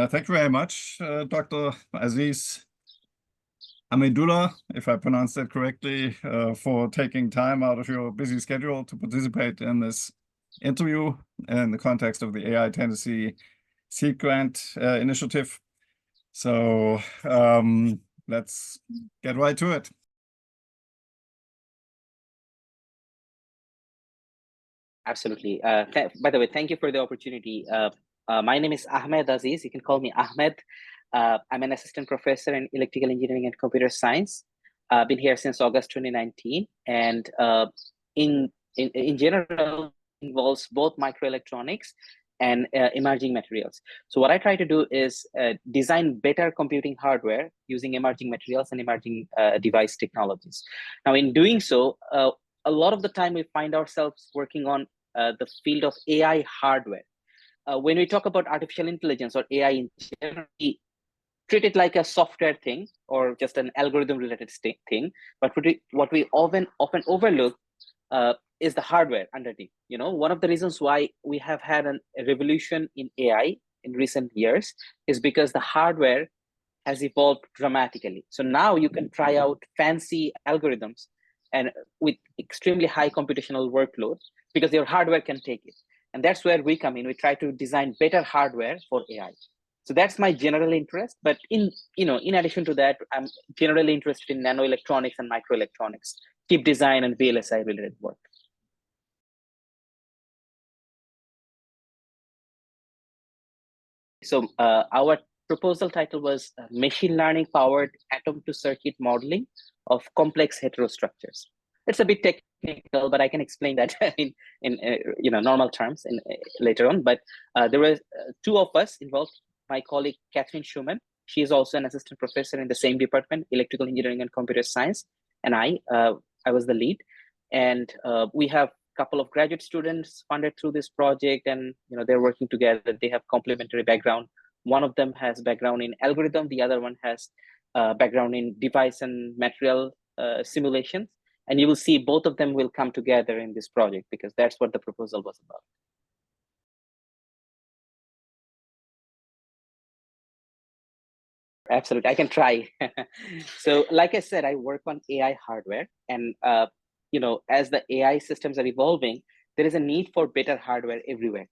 Thank you very much, Dr. Aziz Ahmedullah, if I pronounced that correctly, for taking time out of your busy schedule to participate in this interview in the context of the AI Tennessee Seed Grant Initiative. So let's get right to it. Absolutely. By the way, thank you for the opportunity. My name is Ahmed Aziz. You can call me Ahmed. I'm an assistant professor in electrical engineering and computer science. I've been here since August 2019, and in general involves both microelectronics and emerging materials. So what I try to do is design better computing hardware using emerging materials and emerging device technologies. Now, in doing so, a lot of the time we find ourselves working on the field of AI hardware. When we talk about artificial intelligence or AI in general, we treat it like a software thing or just an algorithm related thing. But what we often overlook is the hardware underneath. You know, one of the reasons why we have had a revolution in AI in recent years is because the hardware has evolved dramatically. So now you can try out fancy algorithms and with extremely high computational workloads because your hardware can take it. And that's where we come in. We try to design better hardware for AI. So that's my general interest. But in addition to that, I'm generally interested in nanoelectronics and microelectronics, chip design and VLSI related work. So our proposal title was Machine Learning Powered Atom to Circuit Modeling of Complex Heterostructures. It's a bit technical, but I can explain that in normal terms later on. But there were two of us involved. My colleague Catherine Schumann, she is also an assistant professor in the same department, electrical engineering and computer science, and I was the lead. And we have a couple of graduate students funded through this project, and they're working together. They have complementary background. One of them has background in algorithm, the other one has background in device and material simulations. And you will see both of them will come together in this project because that's what the proposal was about. Absolutely, I can try. So like I said, I work on AI hardware, and as the AI systems are evolving, there is a need for better hardware everywhere.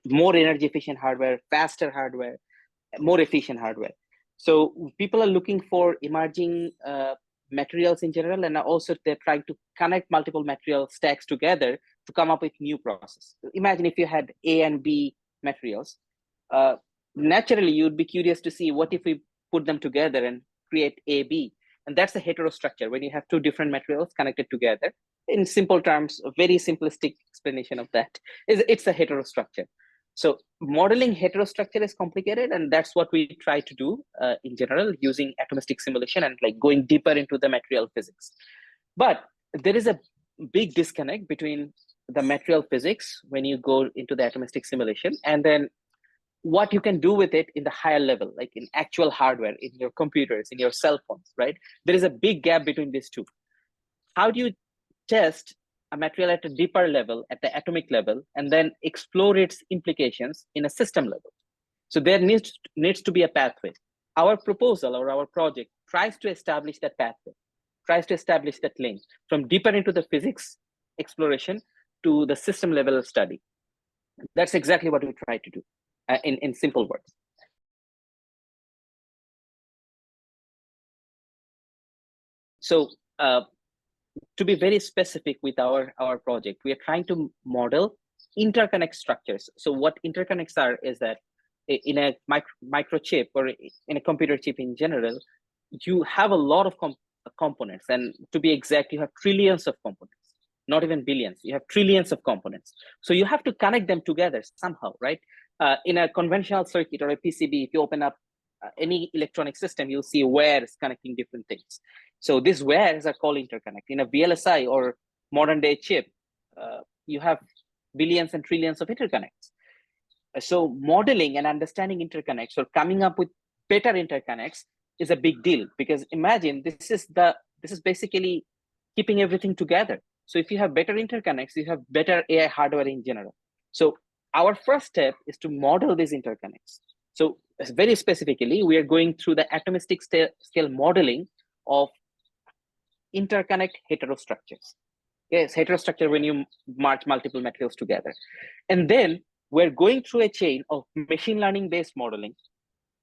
More energy efficient hardware, faster hardware, more efficient hardware. So people are looking for emerging materials in general, and also they're trying to connect multiple material stacks together to come up with new process. Imagine if you had A and B materials. Naturally, you'd be curious to see what if we put them together and create AB. And that's a heterostructure when you have two different materials connected together. In simple terms, a very simplistic explanation of that is it's a heterostructure. So modeling heterostructure is complicated, and that's what we try to do in general using atomistic simulation and like going deeper into the material physics. But there is a big disconnect between the material physics when you go into the atomistic simulation and then what you can do with it in the higher level, like in actual hardware, in your computers, in your cell phones, right? There is a big gap between these two. How do you test a material at a deeper level, at the atomic level, and then explore its implications in a system level? So there needs to be a pathway. Our proposal or our project tries to establish that pathway, tries to establish that link from deeper into the physics exploration to the system level study. That's exactly what we try to do in simple words. So to be very specific with our project, we are trying to model interconnect structures. So what interconnects are is that in a microchip or in a computer chip in general, you have a lot of components. And to be exact, you have trillions of components, not even billions. You have trillions of components. So you have to connect them together somehow, right? In a conventional circuit or a PCB, if you open up any electronic system, you'll see wires connecting different things. So these wires are called interconnect. In a VLSI or modern day chip, you have billions and trillions of interconnects. So modeling and understanding interconnects or coming up with better interconnects is a big deal, because imagine this is basically keeping everything together. So if you have better interconnects, you have better AI hardware in general. So our first step is to model these interconnects. So very specifically, we are going through the atomistic scale modeling of interconnect heterostructures. Yes, heterostructure when you march multiple materials together. And then we're going through a chain of machine learning based modeling.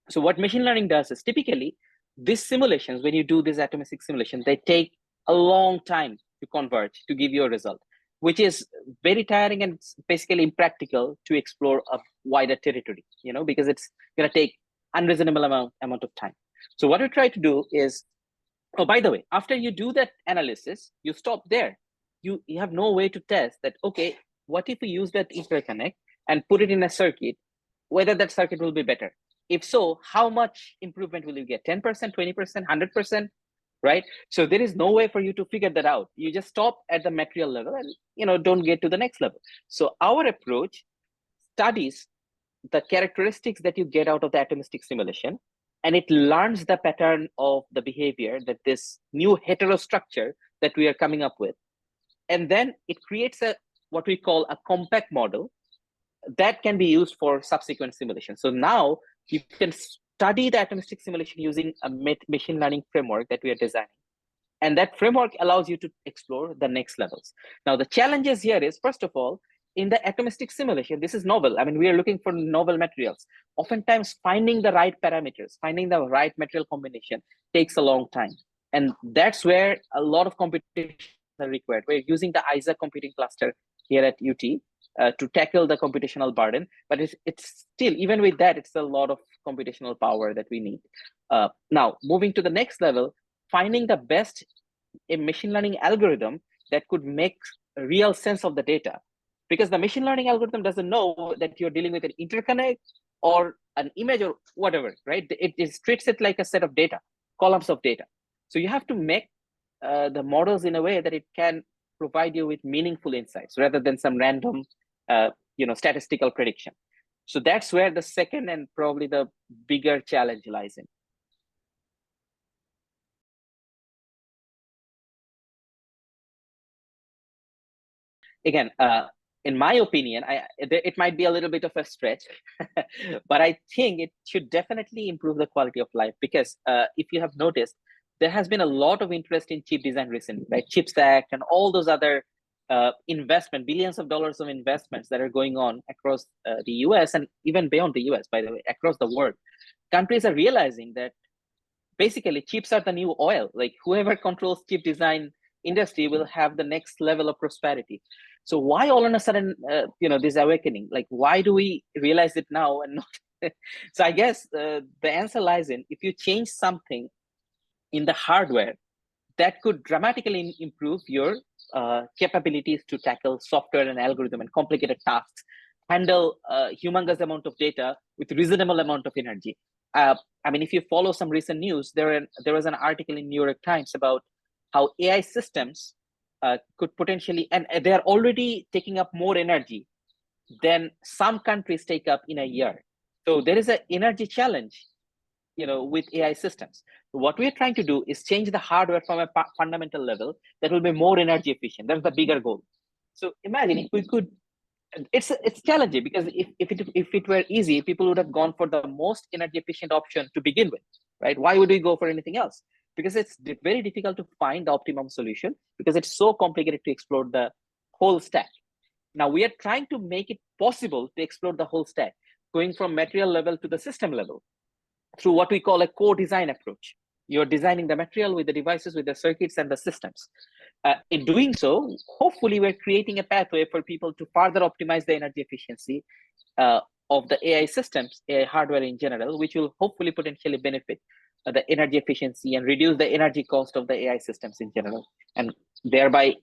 So what machine learning does is typically these simulations, when you do this atomistic simulation, they take a long time to converge to give you a result, which is very tiring and basically impractical to explore a wider territory, because it's going to take unreasonable amount of time. So what we try to do is, oh, by the way, after you do that analysis, you stop there. You have no way to test that, okay, what if we use that interconnect and put it in a circuit, whether that circuit will be better? If so, how much improvement will you get? 10%, 20%, 100%, right? So there is no way for you to figure that out. You just stop at the material level and don't get to the next level. So our approach studies the characteristics that you get out of the atomistic simulation, and it learns the pattern of the behavior that this new heterostructure that we are coming up with. And then it creates what we call a compact model that can be used for subsequent simulation. So now you can study the atomistic simulation using a machine learning framework that we are designing. And that framework allows you to explore the next levels. Now, the challenges here is, first of all, in the atomistic simulation, this is novel. I mean, we are looking for novel materials. Oftentimes, finding the right parameters, finding the right material combination takes a long time. And that's where a lot of computation are required. We're using the ISA computing cluster here at UT to tackle the computational burden, but it's still, even with that, it's a lot of computational power that we need. Now, moving to the next level, finding the best machine learning algorithm that could make real sense of the data, because the machine learning algorithm doesn't know that you're dealing with an interconnect or an image or whatever, right? It treats it like a set of data, columns of data. So you have to make the models in a way that it can provide you with meaningful insights rather than some random statistical prediction. So that's where the second and probably the bigger challenge lies in. Again, in my opinion, it might be a little bit of a stretch, but I think it should definitely improve the quality of life, because if you have noticed, there has been a lot of interest in chip design recently, right? CHIPS Act and all those other billions of dollars of investments that are going on across the US and even beyond the US, by the way, across the world. Countries are realizing that basically chips are the new oil. Like whoever controls chip design industry will have the next level of prosperity. So why all of a sudden, this awakening? Like, why do we realize it now and not? So I guess the answer lies in, if you change something in the hardware, that could dramatically improve your capabilities to tackle software and algorithm and complicated tasks, handle a humongous amount of data with reasonable amount of energy. I mean, if you follow some recent news, there was an article in New York Times about how AI systems could potentially, and they're already taking up more energy than some countries take up in a year. So there is an energy challenge, with AI systems. What we're trying to do is change the hardware from a fundamental level that will be more energy efficient. That's the bigger goal. So imagine if we could, it's challenging, because if it were easy, people would have gone for the most energy efficient option to begin with, right? Why would we go for anything else? Because it's very difficult to find the optimum solution, because it's so complicated to explore the whole stack. Now we are trying to make it possible to explore the whole stack, going from material level to the system level through what we call a co-design approach. You're designing the material with the devices, with the circuits and the systems. In doing so, hopefully we're creating a pathway for people to further optimize the energy efficiency of the AI systems, AI hardware in general, which will hopefully potentially benefit the energy efficiency and reduce the energy cost of the AI systems in general, and thereby,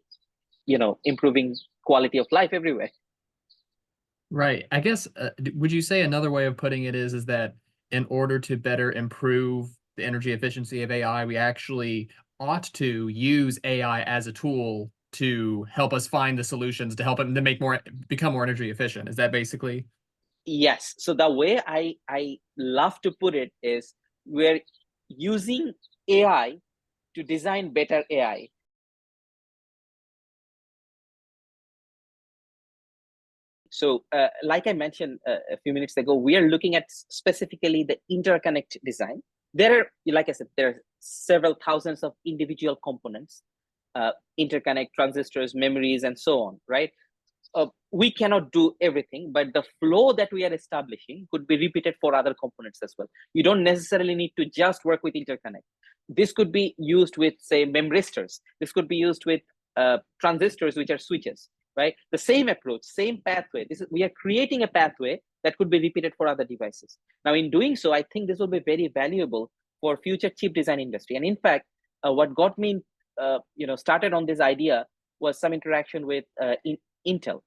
improving quality of life everywhere. Right. I guess, would you say another way of putting it is that in order to better improve the energy efficiency of AI, we actually ought to use AI as a tool to help us find the solutions, to help it to become more energy efficient? Is that basically? Yes. So the way I love to put it is, we're using AI to design better AI. So like I mentioned a few minutes ago, we are looking at specifically the interconnect design. There are, like I said, there are several thousands of individual components, interconnect, transistors, memories, and so on, right? We cannot do everything, but the flow that we are establishing could be repeated for other components as well. You don't necessarily need to just work with interconnect. This could be used with, say, memristors. This could be used with transistors, which are switches, right? The same approach, same pathway. We are creating a pathway that could be repeated for other devices. Now, in doing so, I think this will be very valuable for future chip design industry. And in fact, what got me started on this idea was some interaction with Intel.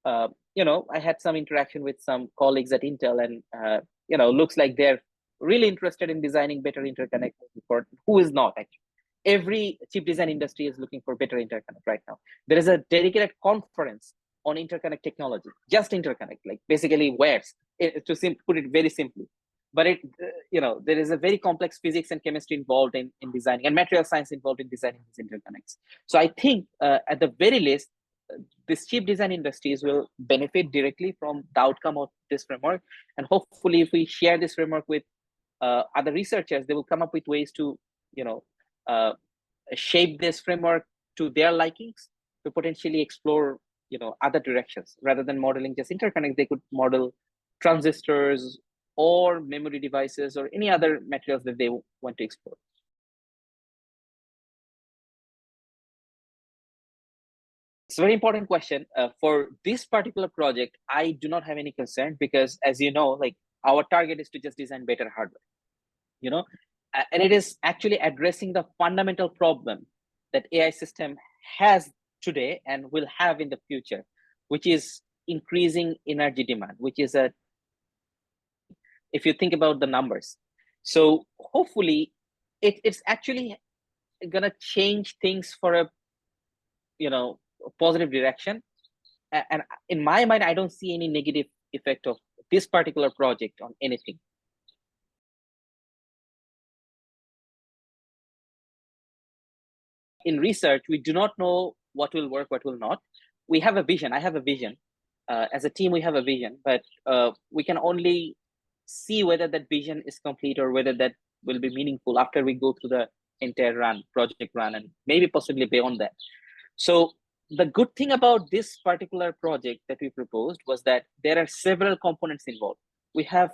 I had some interaction with some colleagues at Intel, and looks like they're really interested in designing better interconnect. For who is not, actually? Every chip design industry is looking for better interconnect right now. There is a dedicated conference on interconnect technology, just interconnect, like basically wires, to put it very simply. But there is a very complex physics and chemistry involved in designing, and material science involved in designing these interconnects. So I think at the very least, these chip design industries will benefit directly from the outcome of this framework. And hopefully, if we share this framework with other researchers, they will come up with ways to, shape this framework to their likings, to potentially explore, other directions. Rather than modeling just interconnect, they could model transistors or memory devices or any other materials that they want to explore. It's a very important question. For this particular project, I do not have any concern because, as you know, like our target is to just design better hardware, and it is actually addressing the fundamental problem that AI system has today and will have in the future, which is increasing energy demand, which is if you think about the numbers. So hopefully it's actually gonna change things for a positive direction. And in my mind, I don't see any negative effect of this particular project on anything. In research, we do not know what will work, what will not. We have a vision. I have a vision. As a team, we have a vision, but we can only see whether that vision is complete or whether that will be meaningful after we go through the entire project run, and maybe possibly beyond that. So the good thing about this particular project that we proposed was that there are several components involved. We have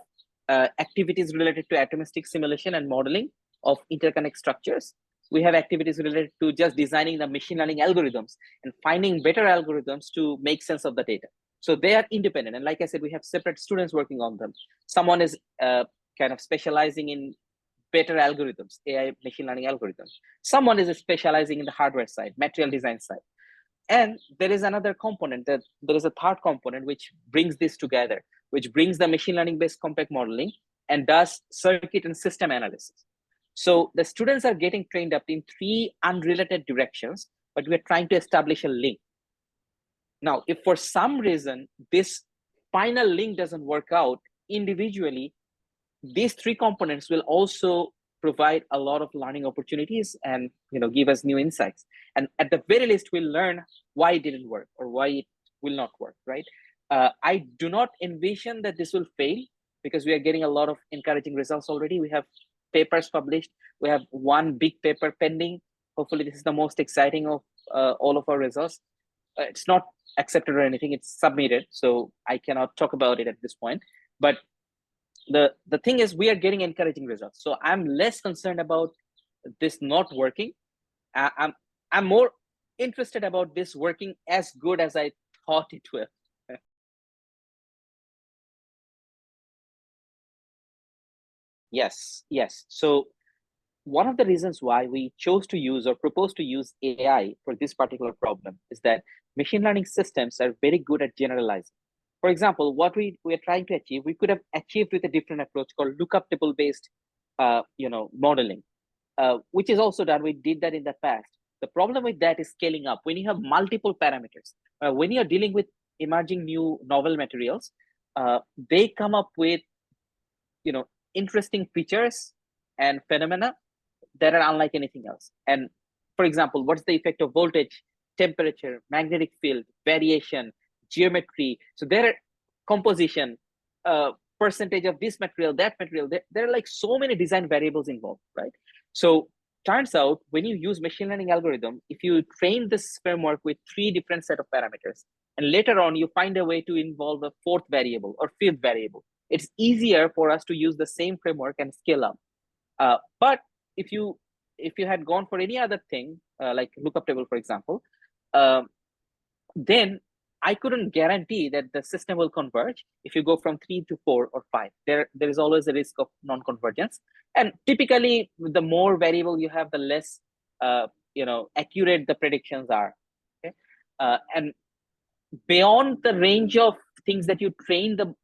activities related to atomistic simulation and modeling of interconnect structures. We have activities related to just designing the machine learning algorithms and finding better algorithms to make sense of the data. So they are independent. And like I said, we have separate students working on them. Someone is kind of specializing in better algorithms, AI machine learning algorithms. Someone is specializing in the hardware side, material design side. And there is another component, that there is a third component which brings this together, which brings the machine learning based compact modeling and does circuit and system analysis. So the students are getting trained up in 3 unrelated directions, but we're trying to establish a link. Now, if for some reason this final link doesn't work out individually, these 3 components will also provide a lot of learning opportunities and give us new insights. And at the very least, we'll learn why it didn't work or why it will not work, right? I do not envision that this will fail because we are getting a lot of encouraging results already. We have papers published. We have 1 big paper pending. Hopefully, this is the most exciting of all of our results. It's not accepted or anything. It's submitted, so I cannot talk about it at this point. But the thing is, we are getting encouraging results. So I'm less concerned about this not working. I'm more interested about this working as good as I thought it will. Yes. So one of the reasons why we chose to use or propose to use AI for this particular problem is that machine learning systems are very good at generalizing. For example, what we are trying to achieve, we could have achieved with a different approach called lookup table based modeling, which is also done. We did that in the past. The problem with that is scaling up. When you have multiple parameters, when you're dealing with emerging new novel materials, they come up with interesting features and phenomena that are unlike anything else. And for example, what's the effect of voltage, temperature, magnetic field, variation, geometry. So there are composition, percentage of this material, that material. There are like so many design variables involved, right? So turns out when you use machine learning algorithm, if you train this framework with 3 different set of parameters, and later on you find a way to involve a 4th variable or 5th variable, it's easier for us to use the same framework and scale up. But if you had gone for any other thing, like lookup table, for example, then I couldn't guarantee that the system will converge if you go from 3 to 4 or 5. There is always a risk of non-convergence. And typically, the more variable you have, the less accurate the predictions are. Okay? And beyond the range of things that you train, the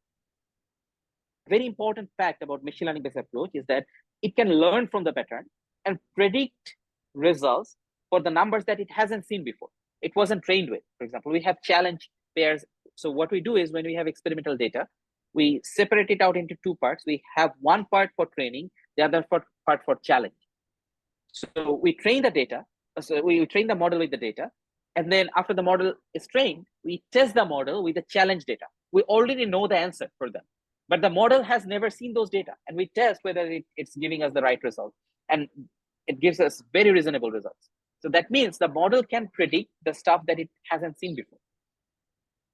very important fact about machine learning based approach is that it can learn from the pattern and predict results for the numbers that it hasn't seen before. It wasn't trained with. For example, we have challenge pairs. So what we do is when we have experimental data, we separate it out into 2 parts. We have one part for training, the other part for challenge. So we train the data. So we train the model with the data. And then after the model is trained, we test the model with the challenge data. We already know the answer for them, but the model has never seen those data. And we test whether it's giving us the right result. And it gives us very reasonable results. So that means the model can predict the stuff that it hasn't seen before.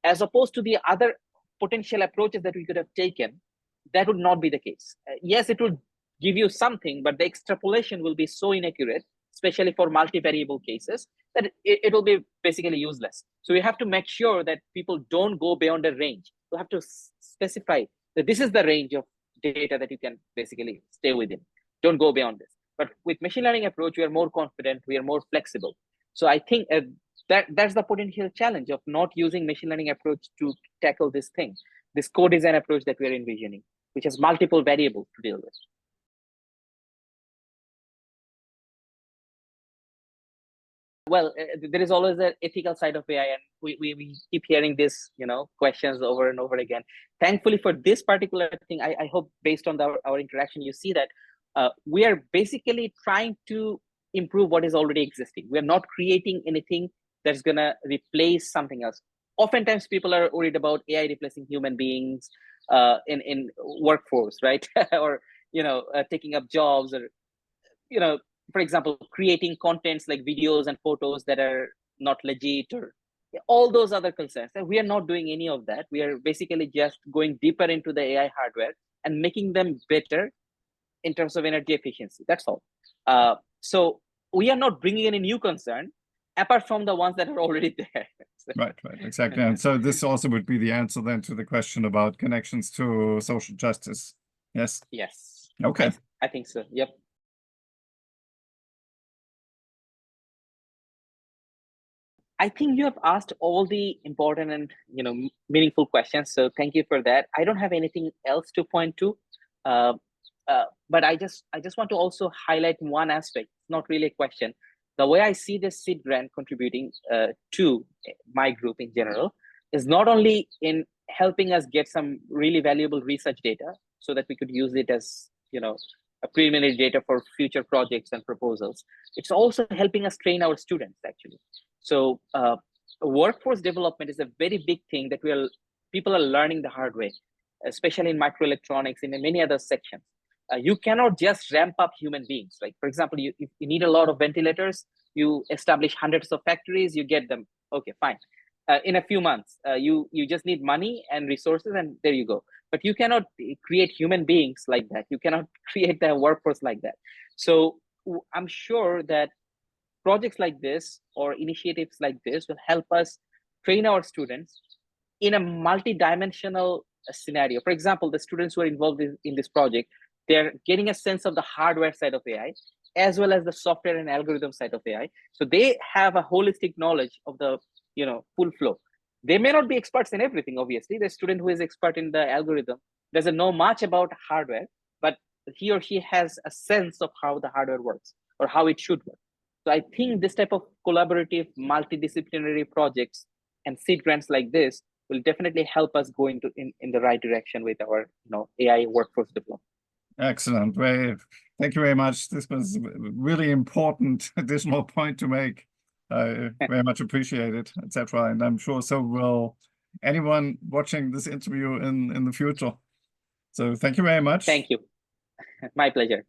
As opposed to the other potential approaches that we could have taken, that would not be the case. Yes, it would give you something, but the extrapolation will be so inaccurate, especially for multivariable cases, that it will be basically useless. So we have to make sure that people don't go beyond a range. We have to specify that this is the range of data that you can basically stay within. Don't go beyond this. But with machine learning approach, we are more confident, we are more flexible. So I think that's the potential challenge of not using machine learning approach to tackle this thing, this co-design approach that we are envisioning, which has multiple variables to deal with. Well, there is always an ethical side of AI, and we keep hearing this, questions over and over again. Thankfully, for this particular thing, I hope based on our interaction, you see that we are basically trying to improve what is already existing. We are not creating anything that's going to replace something else. Oftentimes, people are worried about AI replacing human beings in workforce, right? Or taking up jobs, or for example, creating contents like videos and photos that are not legit, or all those other concerns. And we are not doing any of that. We are basically just going deeper into the AI hardware and making them better in terms of energy efficiency. That's all. So we are not bringing any new concern apart from the ones that are already there. Right, exactly. And so this also would be the answer then to the question about connections to social justice. Yes. Yes. Okay. I think so. Yep. I think you have asked all the important and meaningful questions. So thank you for that. I don't have anything else to point to. But I just want to also highlight one aspect, not really a question. The way I see this seed grant contributing to my group in general is not only in helping us get some really valuable research data so that we could use it as, a preliminary data for future projects and proposals. It's also helping us train our students, actually. So workforce development is a very big thing that people are learning the hard way, especially in microelectronics and in many other sections. You cannot just ramp up human beings. Like, for example, if you need a lot of ventilators, you establish hundreds of factories, you get them. Okay, fine. In a few months, you just need money and resources, and there you go. But you cannot create human beings like that. You cannot create the workforce like that. So I'm sure that projects like this or initiatives like this will help us train our students in a multi-dimensional scenario. For example, the students who are involved in this project, they're getting a sense of the hardware side of AI, as well as the software and algorithm side of AI. So they have a holistic knowledge of the full flow. They may not be experts in everything, obviously. The student who is expert in the algorithm doesn't know much about hardware, but he or she has a sense of how the hardware works or how it should work. So I think this type of collaborative, multidisciplinary projects and seed grants like this will definitely help us go in the right direction with our AI workforce development. Excellent. Thank you very much. This was a really important additional point to make. I very much appreciate it, etc. And I'm sure so will anyone watching this interview in the future. So thank you very much. Thank you. My pleasure.